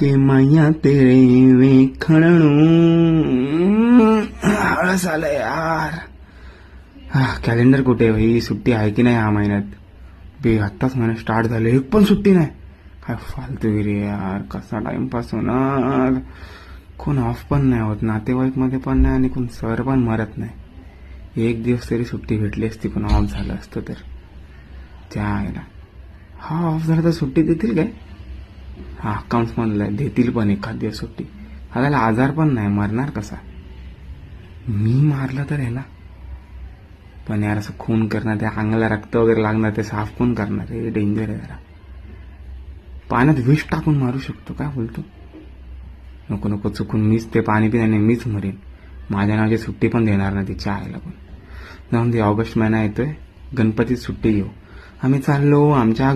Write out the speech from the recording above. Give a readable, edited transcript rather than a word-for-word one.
के मैया तेरे वेखणू आळस आलं यार. कॅलेंडर कुठे आहे भाई? सुट्टी आहे की नाही ह्या महिन्यात? बे आत्ताच महिना स्टार्ट झाले, एक पण सुट्टी नाही. काय फालतूगिरी यार, कसा टाइमपास होणार. कोण ऑफ पण नाही होत, नातेवाईक मध्ये पण नाही आणि कोण सर पण मरत नाही. एक दिवस तरी सुट्टी भेटली असती, पण ऑफ झालं असतं तर त्या आईला. हा ऑफ झाला तर सुट्टी देतील काय? हा अकाउंट्स मधला देतील पण एखाद दिवस सुट्टी. हागायला आजार पण नाही, मरणार कसा? मी मारलं तर ह्याला. पण यार असं खून करणार, त्या अंगाला रक्त वगैरे लागणार, ते साफ कोण करणार? हे डेंजर आहे जरा. पाण्यात विष टाकून मारू शकतो, काय बोलतो? नको नको, चुकून मीच ते पाणी पिण्याने मीच मरेन. माझ्या नावाची सुट्टी पण देणार नाही तिच्या आईला पण. जाऊन दे, ऑगस्ट महिना येतोय, गणपतीत सुट्टी घेऊ. आम्ही चाललो आमच्या